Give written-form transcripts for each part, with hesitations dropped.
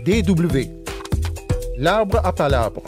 DW. L'arbre à palabre.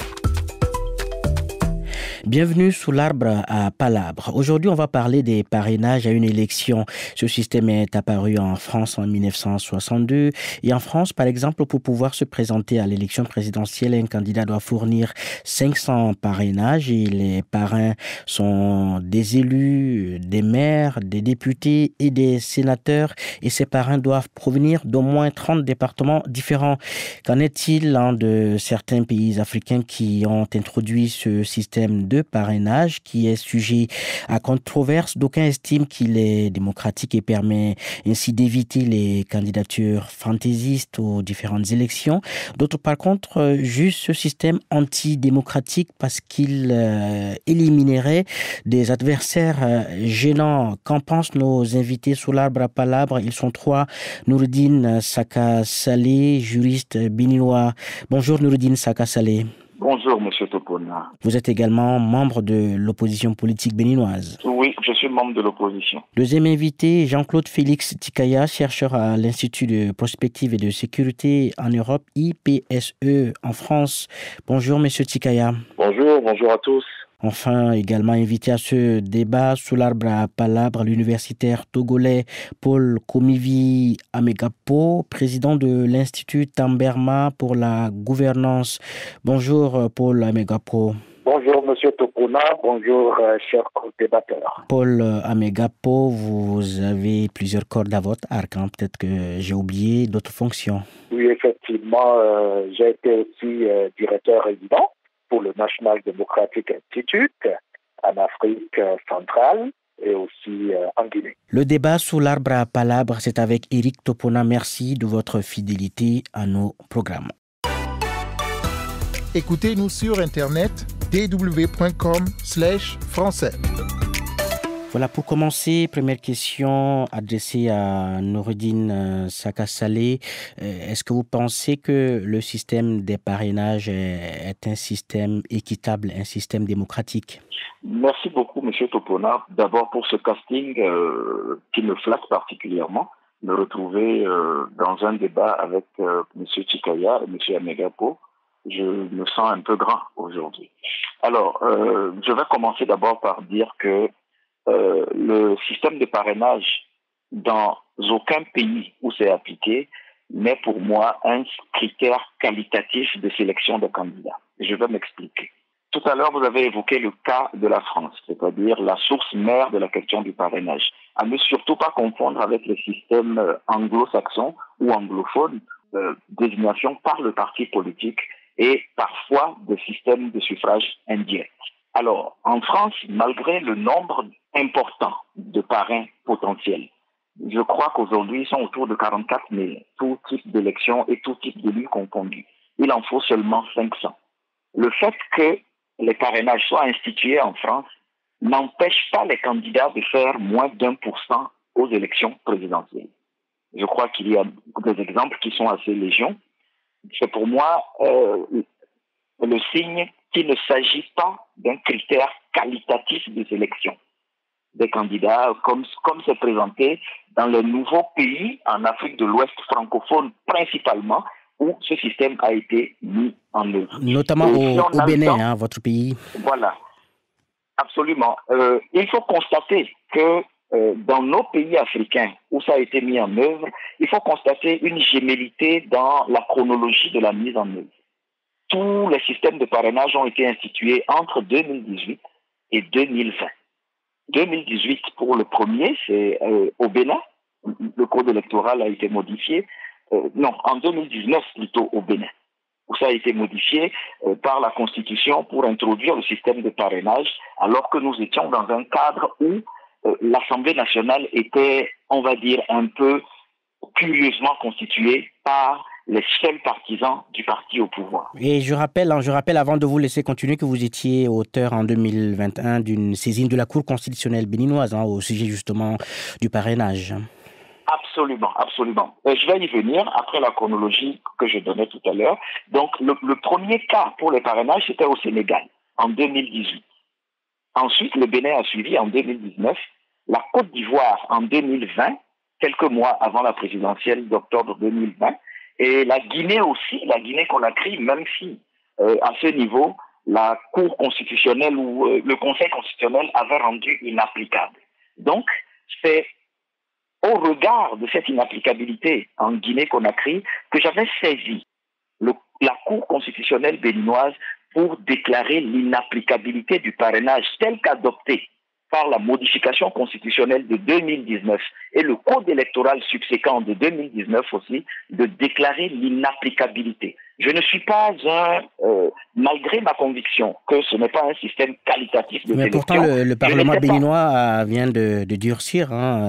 Bienvenue sous l'arbre à palabre. Aujourd'hui, on va parler des parrainages à une élection. Ce système est apparu en France en 1962. Et en France, par exemple, pour pouvoir se présenter à l'élection présidentielle, un candidat doit fournir 500 parrainages et les parrains sont des élus, des maires, des députés et des sénateurs. Et ces parrains doivent provenir d'au moins 30 départements différents. Qu'en est-il de certains pays africains qui ont introduit ce système de parrainage qui est sujet à controverse? D'aucuns estiment qu'il est démocratique et permet ainsi d'éviter les candidatures fantaisistes aux différentes élections. D'autres, par contre, jugent ce système antidémocratique parce qu'il éliminerait des adversaires gênants. Qu'en pensent nos invités sous l'arbre à palabre? Ils sont trois. Noureddine Saka Saleh, juriste béninois. Bonjour Noureddine Saka Saleh. Bonjour, Monsieur Topona. Vous êtes également membre de l'opposition politique béninoise. Oui, je suis membre de l'opposition. Deuxième invité, Jean-Claude Félix Tikaya, chercheur à l'Institut de prospective et de sécurité en Europe, IPSE, en France. Bonjour, Monsieur Tikaya. Bonjour à tous. Enfin, également invité à ce débat sous l'arbre à palabre, l'universitaire togolais Paul Komivi Amegapo, président de l'Institut Tamberma pour la gouvernance. Bonjour, Paul Amegapo. Bonjour, Monsieur Topona. Bonjour, chers débatteurs. Paul Amegapo, vous avez plusieurs cordes à votre arc. Peut-être que j'ai oublié d'autres fonctions. Oui, effectivement, j'ai été aussi directeur résident pour le National Democratic Institute en Afrique centrale et aussi en Guinée. Le débat sous l'arbre à palabre, c'est avec Éric Topona. Merci de votre fidélité à nos programmes. Écoutez-nous sur Internet dw.com/français. Voilà, pour commencer, première question adressée à Noureddine Saka Saleh. Est-ce que vous pensez que le système des parrainages est un système équitable, un système démocratique? Merci beaucoup, Monsieur Topona. D'abord pour ce casting qui me flatte particulièrement, me retrouver dans un débat avec Monsieur Tikaya et Monsieur Amegapo. Je me sens un peu grand aujourd'hui. Alors, je vais commencer d'abord par dire que le système de parrainage dans aucun pays où c'est appliqué n'est pour moi un critère qualitatif de sélection de candidats. Je vais m'expliquer. Tout à l'heure, vous avez évoqué le cas de la France, c'est-à-dire la source mère de la question du parrainage. À ne surtout pas confondre avec les systèmes anglo-saxons ou anglophones, désignation par le parti politique et parfois des systèmes de suffrage indirect. Alors, en France, malgré le nombre important de parrains potentiels, je crois qu'aujourd'hui, ils sont autour de 44 000, tout type d'élections et tout type d'élus confondus. Il en faut seulement 500. Le fait que les parrainages soient institués en France n'empêche pas les candidats de faire moins d'1% aux élections présidentielles. Je crois qu'il y a des exemples qui sont assez légion. C'est pour moi le signe qu'il ne s'agit pas d'un critère qualitatif de sélection des candidats comme c'est présenté dans les nouveaux pays en Afrique de l'Ouest francophone principalement où ce système a été mis en œuvre. Notamment au Bénin, votre pays. Voilà, absolument. Il faut constater que dans nos pays africains où ça a été mis en œuvre, il faut constater une gémellité dans la chronologie de la mise en œuvre. Tous les systèmes de parrainage ont été institués entre 2018 et 2020. 2018 pour le premier, c'est au Bénin. Le code électoral a été modifié. En 2019 plutôt au Bénin, où ça a été modifié par la Constitution pour introduire le système de parrainage, alors que nous étions dans un cadre où l'Assemblée nationale était, on va dire, un peu curieusement constituée par les seuls partisans du parti au pouvoir. Et je rappelle avant de vous laisser continuer que vous étiez auteur en 2021 d'une saisine de la Cour constitutionnelle béninoise au sujet justement du parrainage. Absolument. Je vais y venir après la chronologie que je donnais tout à l'heure. Donc le premier cas pour les parrainages, c'était au Sénégal en 2018. Ensuite, le Bénin a suivi en 2019, la Côte d'Ivoire en 2020, quelques mois avant la présidentielle d'octobre 2020, Et la Guinée aussi, la Guinée-Conakry, même si à ce niveau, la Cour constitutionnelle ou le Conseil constitutionnel avait rendu inapplicable. Donc, c'est au regard de cette inapplicabilité en Guinée-Conakry que j'avais saisi la Cour constitutionnelle béninoise pour déclarer l'inapplicabilité du parrainage tel qu'adopté par la modification constitutionnelle de 2019 et le code électoral subséquent de 2019 aussi, de déclarer l'inapplicabilité. Je ne suis pas malgré ma conviction que ce n'est pas un système qualitatif de Mais sélection. pourtant, le Parlement béninois vient de durcir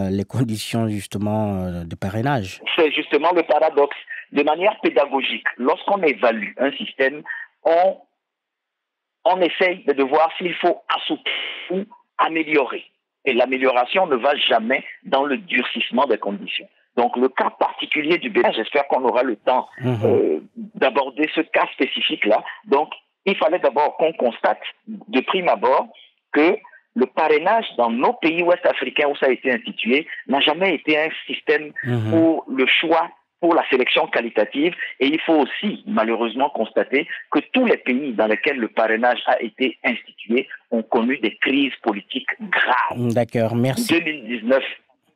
les conditions justement de parrainage. C'est justement le paradoxe. De manière pédagogique, lorsqu'on évalue un système, on essaye de voir s'il faut assouplir ou améliorer. Et l'amélioration ne va jamais dans le durcissement des conditions. Donc le cas particulier du Bénin, j'espère qu'on aura le temps d'aborder ce cas spécifique-là. Donc il fallait d'abord qu'on constate de prime abord que le parrainage dans nos pays ouest-africains où ça a été institué n'a jamais été un système pour le choix, pour la sélection qualitative. Et il faut aussi malheureusement constater que tous les pays dans lesquels le parrainage a été institué ont connu des crises politiques graves. D'accord, merci. 2019,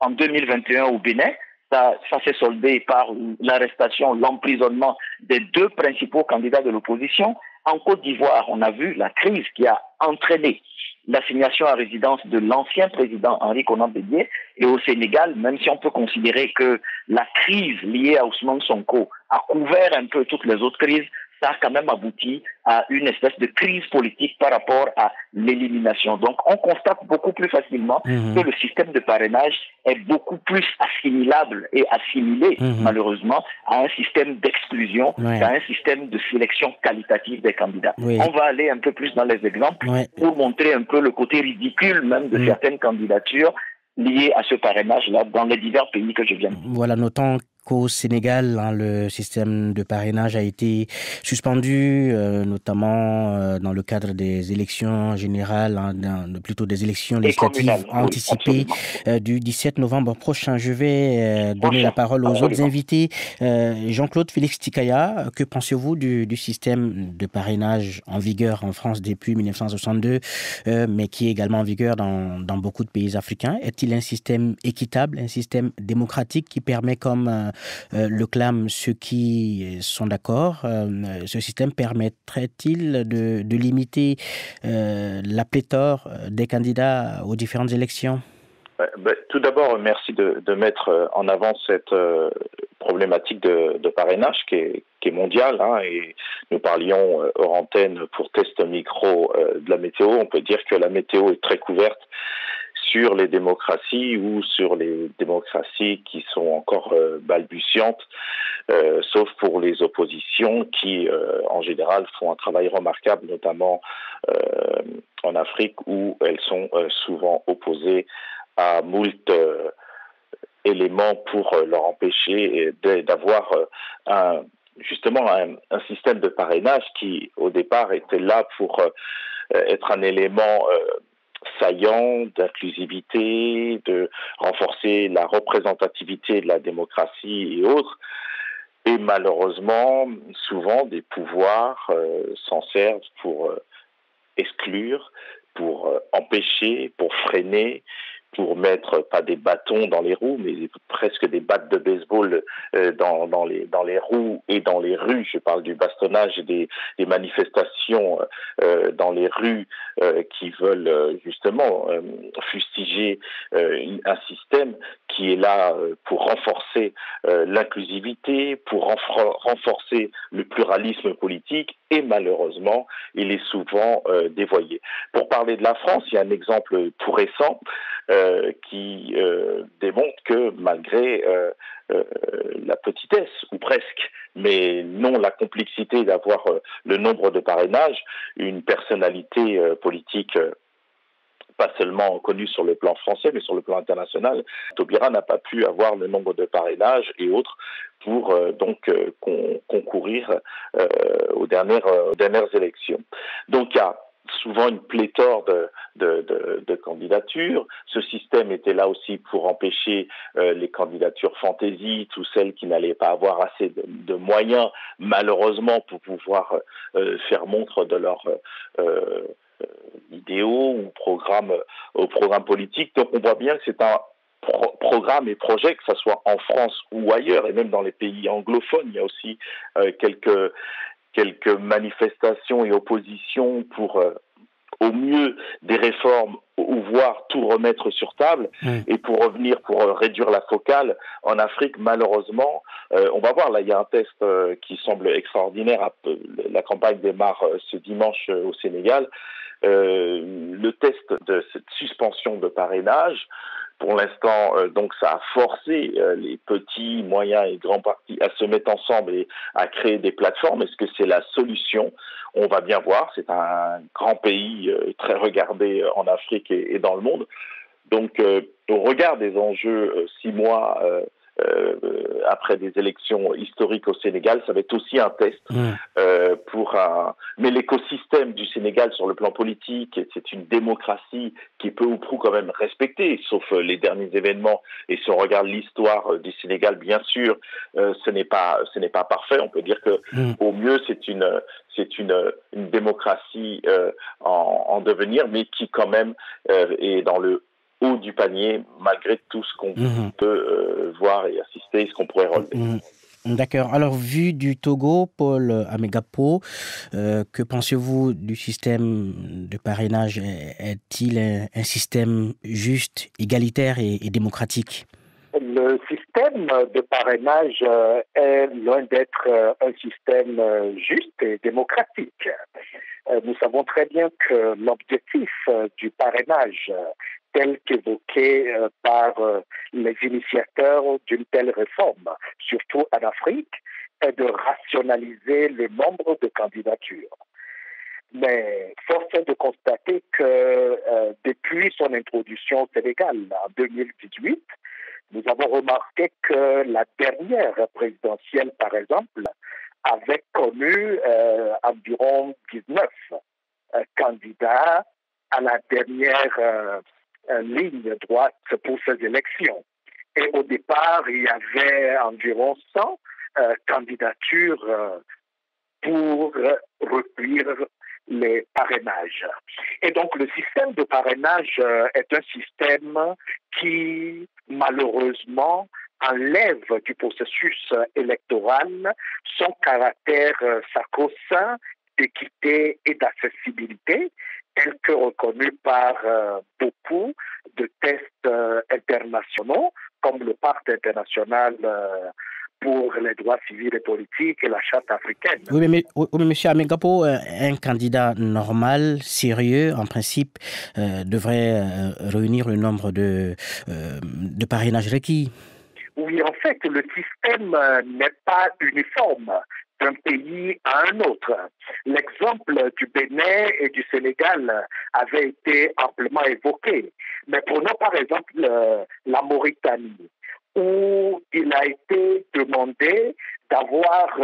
en 2021 au Bénin, ça s'est soldé par l'arrestation, l'emprisonnement des deux principaux candidats de l'opposition. En Côte d'Ivoire, on a vu la crise qui a entraîné l'assignation à résidence de l'ancien président Henri Konan Bédié. Et au Sénégal, même si on peut considérer que la crise liée à Ousmane Sonko a couvert un peu toutes les autres crises, ça a quand même abouti à une espèce de crise politique par rapport à l'élimination. Donc, on constate beaucoup plus facilement que le système de parrainage est beaucoup plus assimilable et assimilé, malheureusement, à un système d'exclusion, qu'à un système de sélection qualitative des candidats. On va aller un peu plus dans les exemples pour montrer un peu le côté ridicule même de certaines candidatures liées à ce parrainage-là dans les divers pays que je viens de dire. Voilà, notons qu'au Sénégal, le système de parrainage a été suspendu, notamment dans le cadre des élections générales, plutôt des élections législatives anticipées du 17 novembre prochain. Je vais donner la parole aux autres invités. Jean-Claude Félix Tikaya, que pensez-vous du système de parrainage en vigueur en France depuis 1962, mais qui est également en vigueur dans beaucoup de pays africains? Est-il un système équitable, un système démocratique qui permet, comme le clament ceux qui sont d'accord, ce système permettrait-il de limiter la pléthore des candidats aux différentes élections? Tout d'abord, merci de mettre en avant cette problématique de parrainage qui est mondiale. Et nous parlions hors antenne pour test micro de la météo. On peut dire que la météo est très couverte sur les démocraties ou sur les démocraties qui sont encore balbutiantes, sauf pour les oppositions qui, en général, font un travail remarquable, notamment en Afrique où elles sont souvent opposées à moult éléments pour leur empêcher d'avoir justement un système de parrainage qui, au départ, était là pour être un élément saillant d'inclusivité, de renforcer la représentativité de la démocratie et autres. Et malheureusement, souvent, des pouvoirs s'en servent pour exclure, pour empêcher, pour freiner, pour mettre pas des bâtons dans les roues, mais presque des battes de baseball dans les roues et dans les rues. Je parle du bastonnage et des manifestations dans les rues qui veulent justement fustiger un système qui est là pour renforcer l'inclusivité, pour renforcer le pluralisme politique, et malheureusement, il est souvent dévoyé. Pour parler de la France, il y a un exemple tout récent qui démontre que malgré la petitesse, ou presque, mais non la complexité d'avoir le nombre de parrainages, une personnalité politique pas seulement connue sur le plan français, mais sur le plan international, Taubira n'a pas pu avoir le nombre de parrainages et autres pour concourir aux dernières élections. Donc il y a souvent une pléthore de candidatures. Ce système était là aussi pour empêcher les candidatures fantaisie, toutes celles qui n'allaient pas avoir assez de moyens, malheureusement, pour pouvoir faire montre de leurs idéaux ou programmes politiques. Donc on voit bien que c'est un programme et projet, que ce soit en France ou ailleurs, et même dans les pays anglophones, il y a aussi quelques manifestations et oppositions pour au mieux des réformes ou voire tout remettre sur table. Et pour réduire la focale en Afrique, malheureusement, on va voir, là il y a un test qui semble extraordinaire. La campagne démarre ce dimanche au Sénégal. Le test de cette suspension de parrainage, pour l'instant, donc ça a forcé les petits, moyens et grands partis à se mettre ensemble et à créer des plateformes. Est-ce que c'est la solution? On va bien voir. C'est un grand pays très regardé en Afrique et dans le monde. Donc, au regard des enjeux 6 mois après des élections historiques au Sénégal, ça va être aussi un test Mais l'écosystème du Sénégal sur le plan politique, c'est une démocratie qui est peu ou prou quand même respectée, sauf les derniers événements. Et si on regarde l'histoire du Sénégal, bien sûr, ce n'est pas parfait. On peut dire que au mieux c'est une démocratie en devenir, mais qui quand même est dans le haut du panier, malgré tout ce qu'on peut voir et assister, ce qu'on pourrait relever. D'accord. Alors, vu du Togo, Paul Amegapo, que pensez-vous du système de parrainage? Est-il un système juste, égalitaire et démocratique? Le système de parrainage est loin d'être un système juste et démocratique. Nous savons très bien que l'objectif du parrainage tel qu'évoqué par les initiateurs d'une telle réforme, surtout en Afrique, est de rationaliser le nombre de candidatures. Mais force est de constater que depuis son introduction au Sénégal en 2018, nous avons remarqué que la dernière présidentielle, par exemple, avait connu environ 19 candidats à la dernière ligne droite pour ces élections. Et au départ, il y avait environ 100 candidatures pour recueillir les parrainages. Et donc, le système de parrainage est un système qui, malheureusement, enlève du processus électoral son caractère sacro-saint d'équité et d'accessibilité, tel que reconnu par beaucoup de tests internationaux, comme le Pacte international pour les droits civils et politiques et la Charte africaine. Oui, mais M. Amegapo, un candidat normal, sérieux, en principe, devrait réunir le nombre de parrainages requis. Oui, en fait, le système n'est pas uniforme d'un pays à un autre. L'exemple du Bénin et du Sénégal avait été amplement évoqué. Mais prenons par exemple la Mauritanie, où il a été demandé d'avoir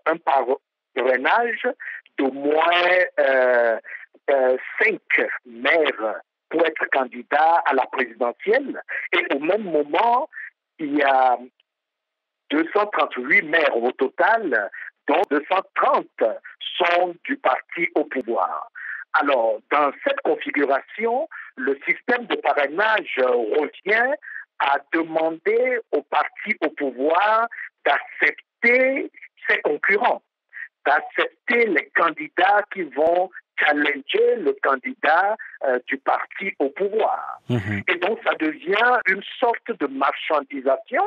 un parrainage d'au moins 5 maires pour être candidat à la présidentielle. Et au même moment, il y a 238 maires au total, dont 230 sont du parti au pouvoir. Alors, dans cette configuration, le système de parrainage revient à demander au parti au pouvoir d'accepter ses concurrents, d'accepter les candidats qui vont challenger le candidat du parti au pouvoir. Et donc, ça devient une sorte de marchandisation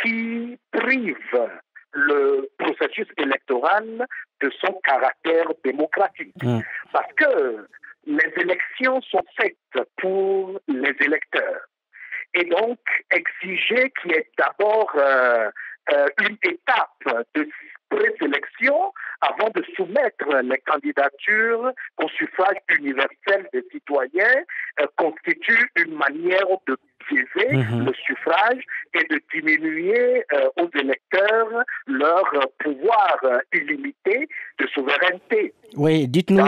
qui prive le processus électoral de son caractère démocratique. Parce que les élections sont faites pour les électeurs. Et donc, exiger qu'il y ait d'abord une étape de présélection avant de soumettre les candidatures au suffrage universel des citoyens constitue une manière de biaiser le suffrage et de diminuer aux électeurs leur pouvoir illimité de souveraineté. Oui, dites-nous,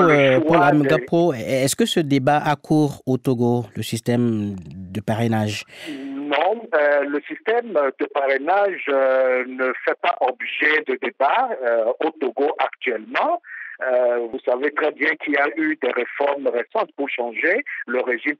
Paul Amegapro, est-ce que ce débat a cours au Togo, le système de parrainage? Non, le système de parrainage ne fait pas objet de débat au Togo actuellement. Vous savez très bien qu'il y a eu des réformes récentes pour changer le régime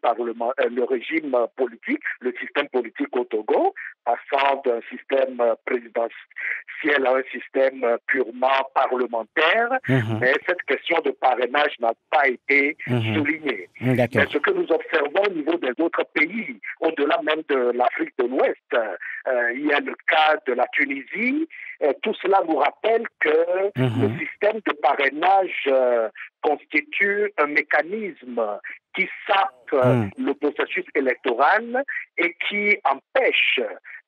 politique, le système politique au Togo, passant d'un système présidentiel à un système purement parlementaire. Mais cette question de parrainage n'a pas été soulignée. Mais ce que nous observons au niveau des autres pays, au-delà même de l'Afrique de l'Ouest, il y a le cas de la Tunisie. Tout cela nous rappelle que le système de parrainage constitue un mécanisme qui sape le processus électoral et qui empêche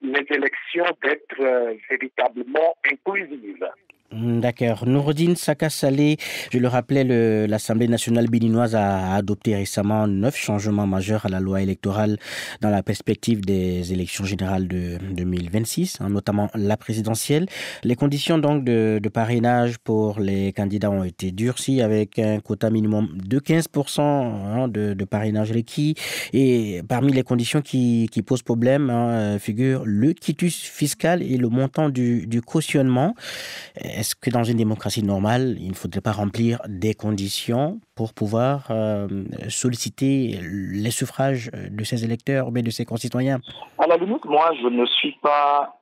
les élections d'être véritablement inclusives. D'accord. Noureddine Saka Saleh, je le rappelais, l'Assemblée nationale béninoise a adopté récemment 9 changements majeurs à la loi électorale dans la perspective des élections générales de 2026, notamment la présidentielle. Les conditions donc de parrainage pour les candidats ont été durcies avec un quota minimum de 15% de parrainage requis. Et parmi les conditions qui posent problème figurent le quitus fiscal et le montant du cautionnement. Est-ce que dans une démocratie normale, il ne faudrait pas remplir des conditions pour pouvoir solliciter les suffrages de ses électeurs, mais de ses concitoyens? À la limite, moi, je ne suis pas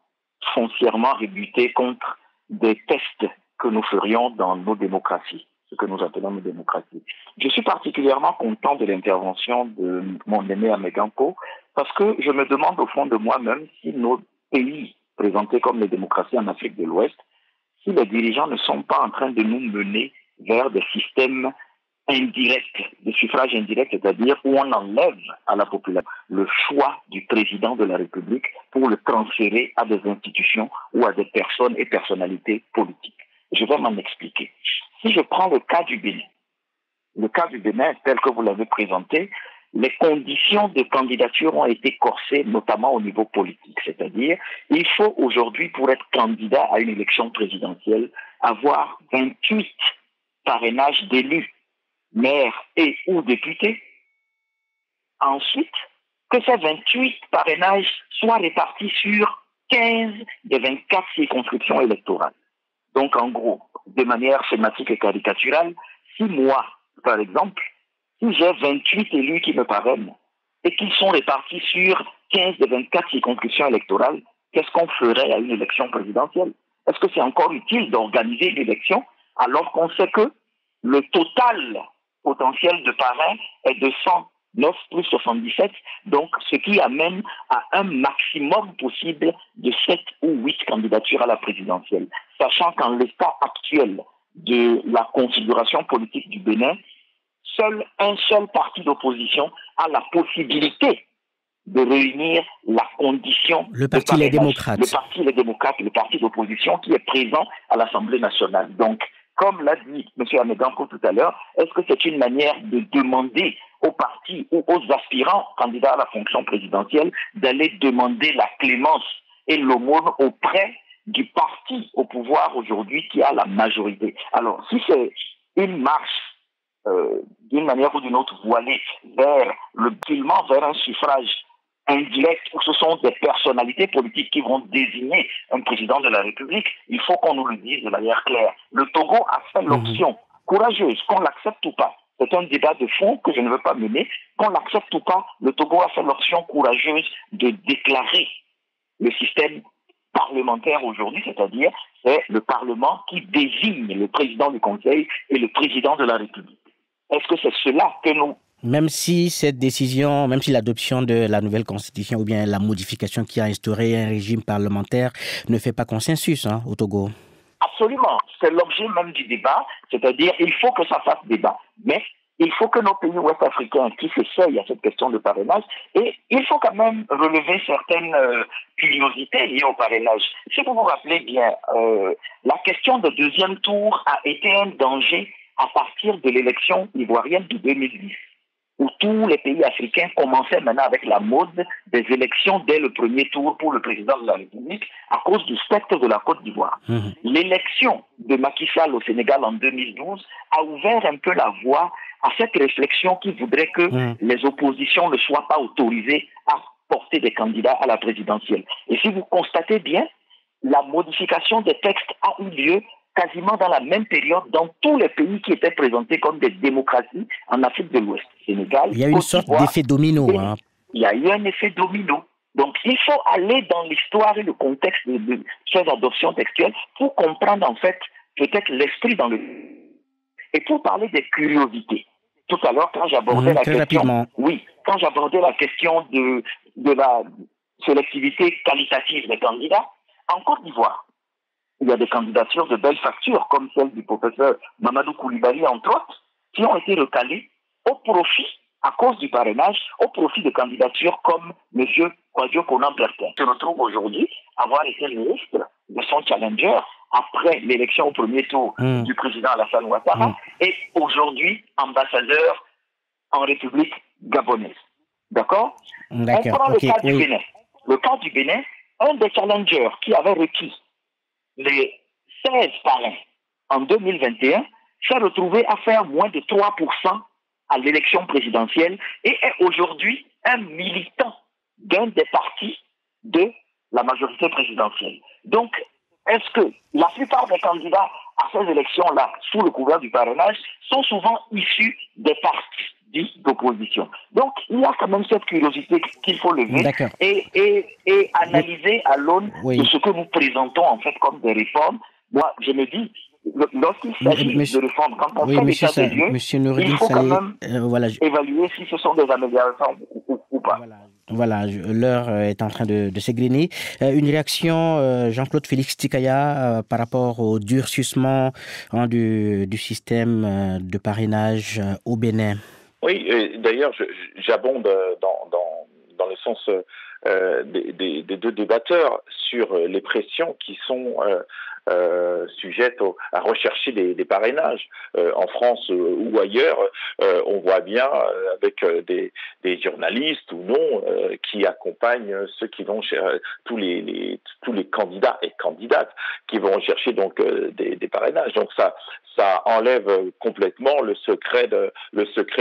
foncièrement rébuté contre des tests que nous ferions dans nos démocraties, ce que nous appelons nos démocraties. Je suis particulièrement content de l'intervention de mon aîné Amegampo parce que je me demande au fond de moi-même si nos pays présentés comme les démocraties en Afrique de l'Ouest, si les dirigeants ne sont pas en train de nous mener vers des systèmes indirects, de suffrage indirect, c'est-à-dire où on enlève à la population le choix du président de la République pour le transférer à des institutions ou à des personnes et personnalités politiques. Je vais m'en expliquer. Si je prends le cas du Bénin tel que vous l'avez présenté, les conditions de candidature ont été corsées, notamment au niveau politique. C'est-à-dire, il faut aujourd'hui, pour être candidat à une élection présidentielle, avoir 28 parrainages d'élus, maires et ou députés. Ensuite, que ces 28 parrainages soient répartis sur 15 des 24 circonscriptions électorales. Donc, en gros, de manière schématique et caricaturale, si moi, par exemple, si j'ai 28 élus qui me parrainent et qui sont répartis sur 15 des 24 circonscriptions électorales, qu'est-ce qu'on ferait à une élection présidentielle? Est-ce que c'est encore utile d'organiser une élection alors qu'on sait que le total potentiel de parrains est de 109 plus 77, donc ce qui amène à un maximum possible de 7 ou 8 candidatures à la présidentielle, sachant qu'en l'état actuel de la configuration politique du Bénin, un seul parti d'opposition a la possibilité de réunir la condition. Le Parti Les Démocrates. Le Parti Les Démocrates, le parti d'opposition qui est présent à l'Assemblée nationale. Donc, comme l'a dit M. Amegampo tout à l'heure, est-ce que c'est une manière de demander aux partis ou aux aspirants candidats à la fonction présidentielle d'aller demander la clémence et l'aumône auprès du parti au pouvoir aujourd'hui qui a la majorité? Alors, si c'est une marche d'une manière ou d'une autre voilée vers vers un suffrage indirect où ce sont des personnalités politiques qui vont désigner un président de la République, il faut qu'on nous le dise de manière claire. Le Togo a fait l'option courageuse, qu'on l'accepte ou pas. C'est un débat de fond que je ne veux pas mener. Qu'on l'accepte ou pas, le Togo a fait l'option courageuse de déclarer le système parlementaire aujourd'hui, c'est-à-dire c'est le Parlement qui désigne le président du Conseil et le président de la République. Est-ce que c'est cela que nous... Même si cette décision, même si l'adoption de la nouvelle constitution ou bien la modification qui a instauré un régime parlementaire ne fait pas consensus au Togo? Absolument. C'est l'objet même du débat, c'est-à-dire il faut que ça fasse débat. Mais il faut que nos pays ouest-africains qui s'essayent à cette question de parrainage, et il faut quand même relever certaines curiosités liées au parrainage. Si vous vous rappelez bien, la question de deuxième tour a été un danger à partir de l'élection ivoirienne de 2010. où tous les pays africains commençaient maintenant avec la mode des élections dès le premier tour pour le président de la République à cause du spectre de la Côte d'Ivoire. L'élection de Macky Sall au Sénégal en 2012 a ouvert un peu la voie à cette réflexion qui voudrait que les oppositions ne soient pas autorisées à porter des candidats à la présidentielle. Et si vous constatez bien, la modification des textes a eu lieu quasiment dans la même période dans tous les pays qui étaient présentés comme des démocraties en Afrique de l'Ouest. Sénégal, il y a une sorte d'effet domino. Il y a eu un effet domino. Donc, il faut aller dans l'histoire et le contexte de ces adoptions textuelles pour comprendre, en fait, peut-être l'esprit dans le... Et pour parler des curiosités. Tout à l'heure, quand j'abordais la question... Oui, quand j'abordais la question de la sélectivité qualitative des candidats, en Côte d'Ivoire, il y a des candidatures de belle facture, comme celle du professeur Mamadou Koulibaly, entre autres, qui ont été recalées au profit, à cause du parrainage, au profit de candidatures comme M. Kwadjo Konan-Bertin, qui se retrouve aujourd'hui avoir été ministre de son challenger après l'élection au premier tour du président Alassane Ouattara et aujourd'hui ambassadeur en République gabonaise. D'accord. On prend le cas du Bénin. Le cas du Bénin, un des challengers qui avait requis les 16 parrains en 2021 s'est retrouvé à faire moins de 3% à l'élection présidentielle et est aujourd'hui un militant d'un des partis de la majorité présidentielle. Donc, est-ce que la plupart des candidats à ces élections-là, sous le couvert du parrainage, sont souvent issus des partis d'opposition? Donc, il y a quand même cette curiosité qu'il faut lever et analyser à l'aune de ce que nous présentons en fait comme des réformes. Moi, je me dis, lorsqu'il s'agit de réformes, quand on fait l'état des lieux, il faut quand même évaluer si ce sont des améliorations ou pas. Voilà, l'heure est en train de s'égriner. Une réaction, Jean-Claude Félix Tikaya, par rapport au durcissement du système de parrainage au Bénin. Oui, d'ailleurs, j'abonde dans le sens des deux débatteurs sur les pressions qui sont sujettes à rechercher des parrainages en France ou ailleurs. On voit bien avec des journalistes ou non qui accompagnent ceux qui vont tous les candidats et candidates qui vont chercher donc des parrainages. Donc ça enlève complètement le secret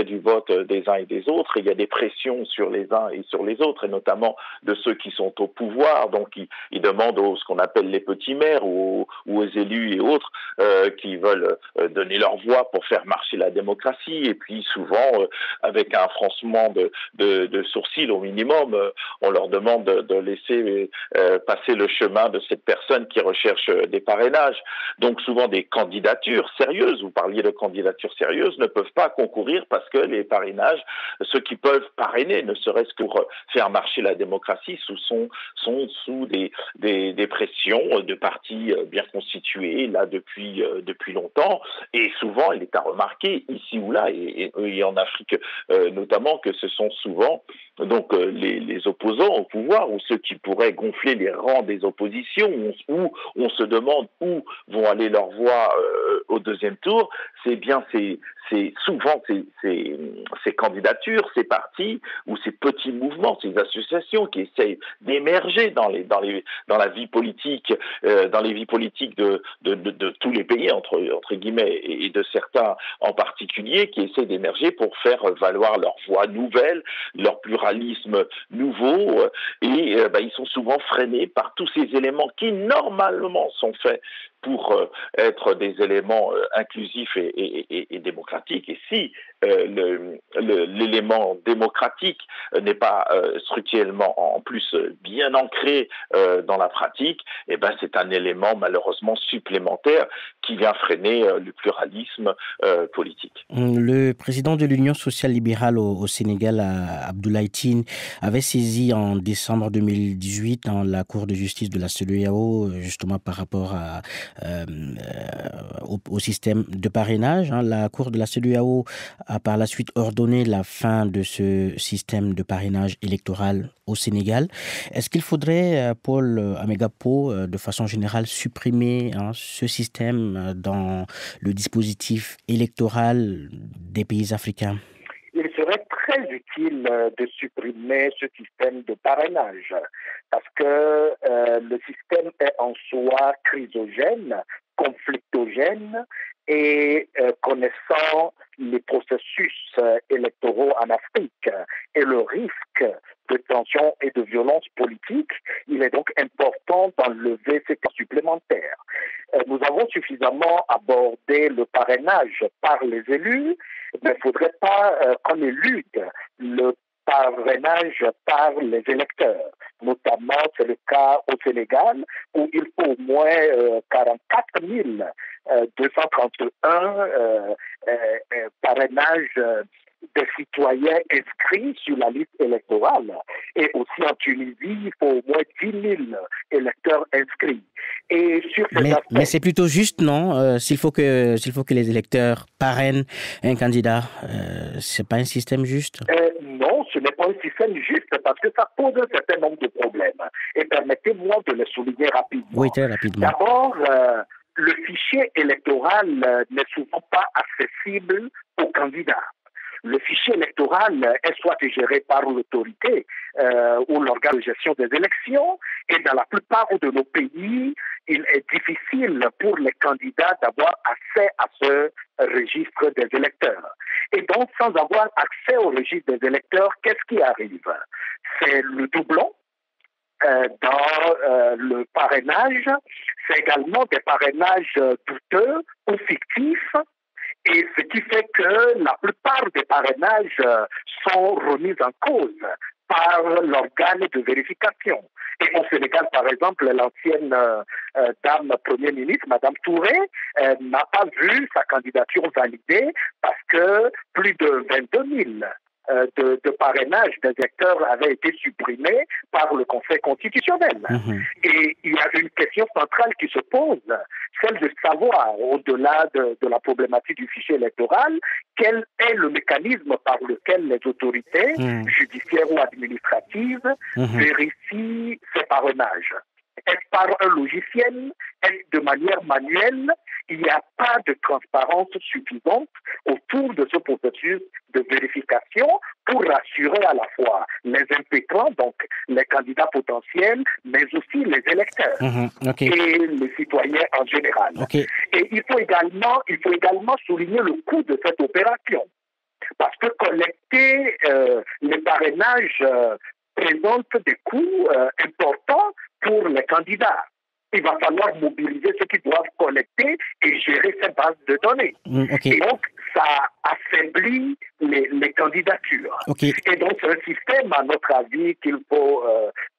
du vote des uns et des autres. Et il y a des pressions sur les uns et sur les autres, et notamment de ceux qui sont au pouvoir. Donc ils demandent ce qu'on appelle les petits maires ou aux élus et autres qui veulent donner leur voix pour faire marcher la démocratie. Et puis souvent, avec un froncement de sourcils au minimum, on leur demande de laisser passer le chemin de cette personne qui recherche des parrainages. Donc souvent des candidatures sérieuses, vous parliez de candidatures sérieuses, ne peuvent pas concourir parce que les parrainages, ceux qui peuvent parrainer, ne serait-ce que pour faire marcher la démocratie, sont sous des pressions de partis bien constitués, là, depuis longtemps. Et souvent, il est à remarquer, ici ou là, et en Afrique notamment, que ce sont souvent donc les opposants au pouvoir, ou ceux qui pourraient gonfler les rangs des oppositions, où on se demande où vont aller leurs voix au deuxième tour. C'est bien souvent ces candidatures, ces partis ou ces petits mouvements, ces associations qui essayent d'émerger dans la vie politique, dans les vies politiques de tous les pays entre guillemets, et de certains en particulier, qui essaient d'émerger pour faire valoir leur voix nouvelle, leur pluralisme nouveau, et ils sont souvent freinés par tous ces éléments qui normalement sont faits pour être des éléments inclusifs et démocratiques. Et si l'élément démocratique n'est pas structurellement en plus bien ancré dans la pratique, c'est un élément malheureusement supplémentaire qui vient freiner le pluralisme politique. Le président de l'Union sociale libérale au Sénégal, Abdoulaye Tine, avait saisi en décembre 2018 dans la Cour de justice de la CEDEAO, justement par rapport au système de parrainage. La Cour de la CEDEAO a par la suite ordonné la fin de ce système de parrainage électoral au Sénégal. Est-ce qu'il faudrait, Paul Amegapo, de façon générale, supprimer ce système dans le dispositif électoral des pays africains? Il serait très utile de supprimer ce système de parrainage parce que le système est en soi chrysogène, conflictogène et connaissant les processus électoraux en Afrique et le risque de tension et de violence politique, il est donc important d'enlever ces cas supplémentaires. Nous avons suffisamment abordé le parrainage par les élus, mais il ne faudrait pas qu'on élude le parrainage par les électeurs. Notamment, c'est le cas au Sénégal, où il faut au moins 44 231 parrainages des citoyens inscrits sur la liste électorale. Et aussi en Tunisie, il faut au moins 10 000 électeurs inscrits. Et sur ces aspects, mais c'est plutôt juste, non? S'il faut que les électeurs parrainent un candidat, c'est pas un système juste? Non, ce n'est pas un système juste parce que ça pose un certain nombre de problèmes. Et permettez-moi de les souligner rapidement. Oui, très rapidement. D'abord, le fichier électoral n'est souvent pas accessible aux candidats. Le fichier électoral est soit géré par l'autorité ou l'organe de gestion des élections, et dans la plupart de nos pays, il est difficile pour les candidats d'avoir accès à ce registre des électeurs. Et donc, sans avoir accès au registre des électeurs, qu'est-ce qui arrive? C'est le doublon dans le parrainage, c'est également des parrainages douteux ou fictifs, et ce qui fait que la plupart des parrainages sont remis en cause par l'organe de vérification. Et au Sénégal, par exemple, l'ancienne dame Premier ministre, Madame Touré, n'a pas vu sa candidature validée parce que plus de 22 000 de parrainage des électeurs avait été supprimé par le Conseil constitutionnel. Et il y a une question centrale qui se pose, celle de savoir, au-delà de la problématique du fichier électoral, quel est le mécanisme par lequel les autorités judiciaires ou administratives vérifient ces parrainages. Est-ce par un logiciel? Est-ce de manière manuelle? Il n'y a pas de transparence suffisante autour de ce processus de vérification pour rassurer à la fois les impétrants, donc les candidats potentiels, mais aussi les électeurs et les citoyens en général. Et il faut également souligner le coût de cette opération. Parce que collecter les parrainages présente des coûts importants pour les candidats. Il va falloir mobiliser ceux qui doivent collecter et gérer ces bases de données. Et donc, ça affaiblit les candidatures. Et donc, c'est un système, à notre avis, qu'il faut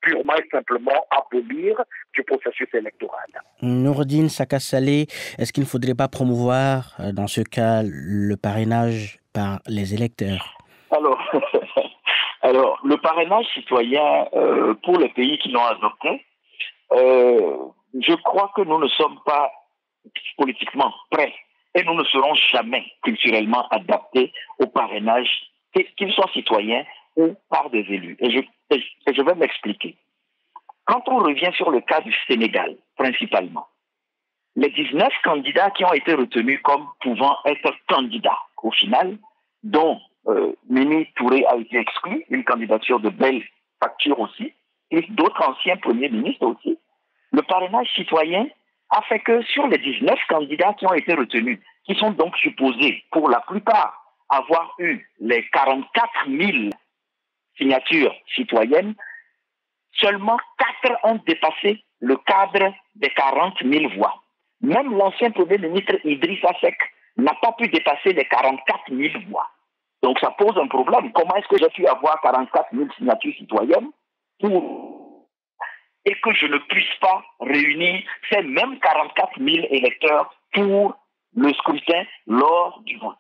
purement et simplement abolir du processus électoral. Nourdine Saka-Saleh, est-ce qu'il ne faudrait pas promouvoir, dans ce cas, le parrainage par les électeurs? Alors, le parrainage citoyen pour les pays qui l'ont adopté, je crois que nous ne sommes pas politiquement prêts et nous ne serons jamais culturellement adaptés au parrainage, qu'ils soient citoyens ou par des élus. Et je vais m'expliquer. Quand on revient sur le cas du Sénégal, principalement, les 19 candidats qui ont été retenus comme pouvant être candidats, au final, dont Mimi Touré a été exclu, une candidature de belle facture aussi, et d'autres anciens premiers ministres aussi. Le parrainage citoyen a fait que sur les 19 candidats qui ont été retenus, qui sont donc supposés, pour la plupart, avoir eu les 44 000 signatures citoyennes, seulement 4 ont dépassé le cadre des 40 000 voix. Même l'ancien premier ministre Idrissa Seck n'a pas pu dépasser les 44 000 voix. Donc ça pose un problème. Comment est-ce que j'ai pu avoir 44 000 signatures citoyennes et que je ne puisse pas réunir ces mêmes 44 000 électeurs pour le scrutin lors du vote?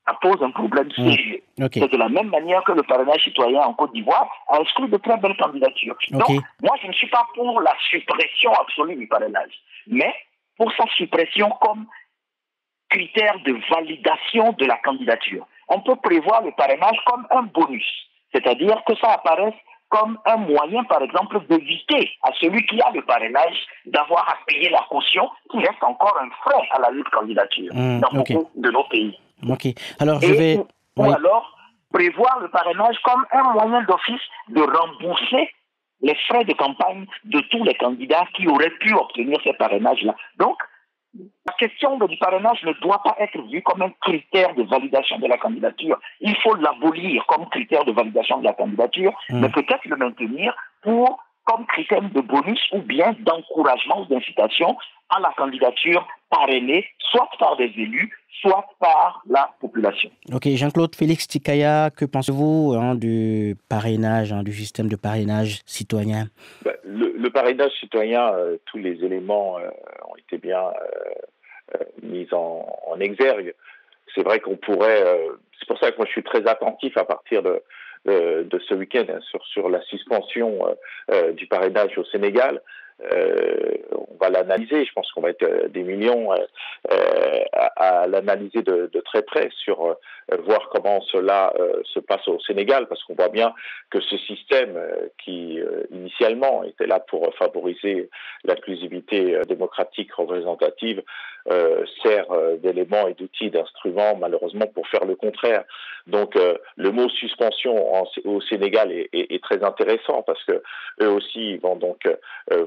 Ça pose un problème sérieux. C'est de la même manière que le parrainage citoyen en Côte d'Ivoire a exclu de très belles candidatures. Donc, moi, je ne suis pas pour la suppression absolue du parrainage, mais pour sa suppression comme critère de validation de la candidature. On peut prévoir le parrainage comme un bonus, c'est-à-dire que ça apparaisse comme un moyen, par exemple, d'éviter à celui qui a le parrainage d'avoir à payer la caution, qui reste encore un frein à la lutte candidature dans beaucoup de nos pays. Alors, prévoir le parrainage comme un moyen d'office de rembourser les frais de campagne de tous les candidats qui auraient pu obtenir ces parrainages-là. Donc, la question du parrainage ne doit pas être vue comme un critère de validation de la candidature. Il faut l'abolir comme critère de validation de la candidature, mais peut-être le maintenir comme critère de bonus ou bien d'encouragement ou d'incitation à la candidature parrainée, soit par des élus, soit par la population. Ok, Jean-Claude Félix Tikaya, que pensez-vous du parrainage, du système de parrainage citoyen? Le parrainage citoyen, tous les éléments ont été bien mis en exergue. C'est vrai qu'on pourrait... c'est pour ça que moi je suis très attentif à partir de ce week-end sur la suspension du parrainage au Sénégal. On va l'analyser, je pense qu'on va être des millions à l'analyser de très près sur voir comment cela se passe au Sénégal, parce qu'on voit bien que ce système qui initialement était là pour favoriser l'inclusivité démocratique représentative sert d'éléments et d'outils, d'instruments malheureusement pour faire le contraire. Donc le mot suspension au Sénégal est très intéressant, parce que eux aussi vont donc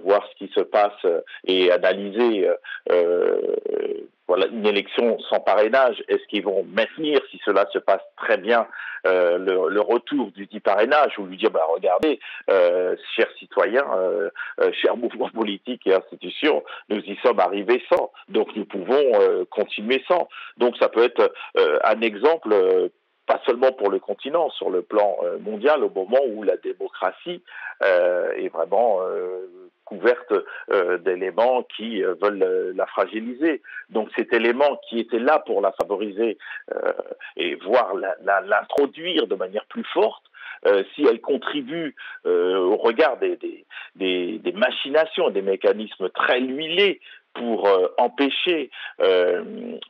voir ce qui se passe et analyser une élection sans parrainage. Est-ce qu'ils vont maintenir, si cela se passe très bien, le retour du dit parrainage, ou lui dire regardez, chers citoyens, chers mouvements politiques et institutions, nous y sommes arrivés sans, donc nous pouvons continuer sans. Donc ça peut être un exemple pas seulement pour le continent, sur le plan mondial, au moment où la démocratie est vraiment couverte d'éléments qui veulent la fragiliser. Donc cet élément qui était là pour la favoriser et voire l'introduire de manière plus forte, si elle contribue au regard des machinations, des mécanismes très huilés pour empêcher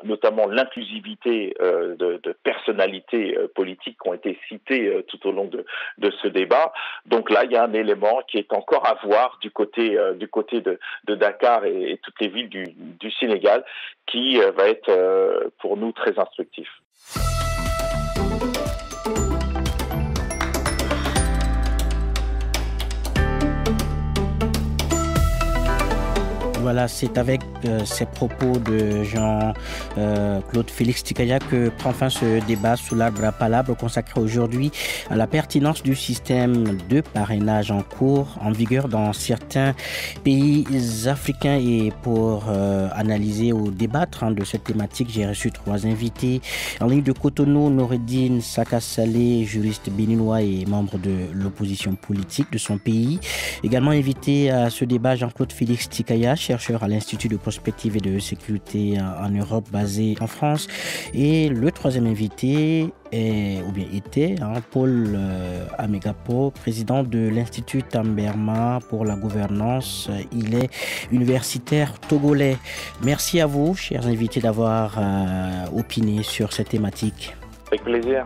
notamment l'inclusivité de personnalités politiques qui ont été citées tout au long de ce débat. Donc là, il y a un élément qui est encore à voir du côté de Dakar et toutes les villes du Sénégal, qui va être pour nous très instructif. Voilà, c'est avec ces propos de Jean-Claude Félix Tikaya que prend fin ce débat sous l'arbre à palabres consacré aujourd'hui à la pertinence du système de parrainage en cours, en vigueur dans certains pays africains. Et pour analyser ou débattre de cette thématique, j'ai reçu 3 invités. En ligne de Cotonou, Noureddine Sakasalé, juriste béninois et membre de l'opposition politique de son pays. Également invité à ce débat, Jean-Claude Félix Tikaya, chercheur à l'Institut de prospective et de sécurité en Europe basé en France. Et le 3e invité était Paul Amegapo, président de l'Institut Tamberma pour la gouvernance. Il est universitaire togolais. Merci à vous, chers invités, d'avoir opiné sur cette thématique. Avec plaisir.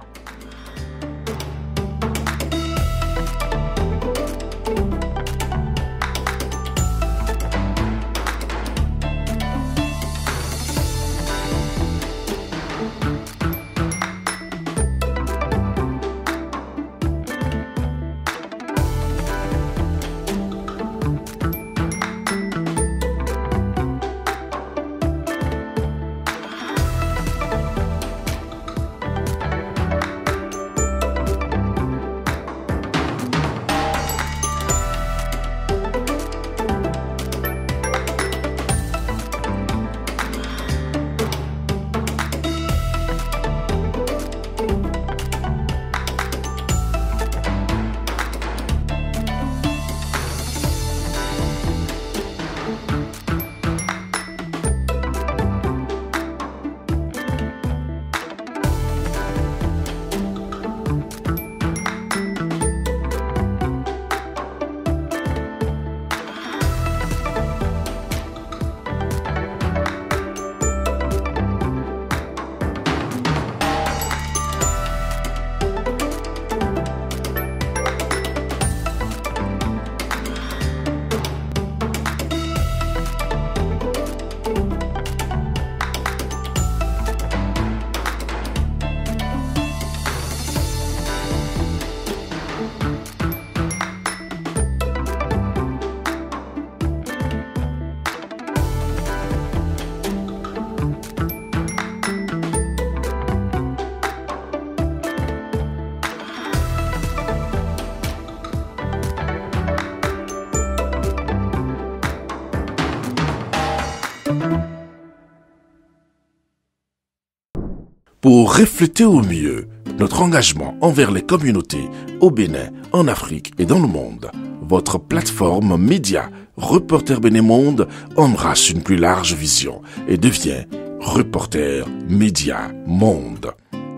Pour refléter au mieux notre engagement envers les communautés au Bénin, en Afrique et dans le monde, votre plateforme média Reporter Bénin Monde embrasse une plus large vision et devient Reporter Média Monde.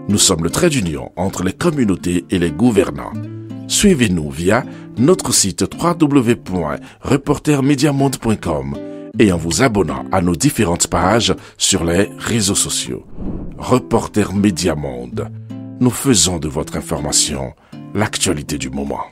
Nous sommes le trait d'union entre les communautés et les gouvernants. Suivez-nous via notre site www.reportermediamonde.com et en vous abonnant à nos différentes pages sur les réseaux sociaux. Reporter Média Monde. Nous faisons de votre information l'actualité du moment.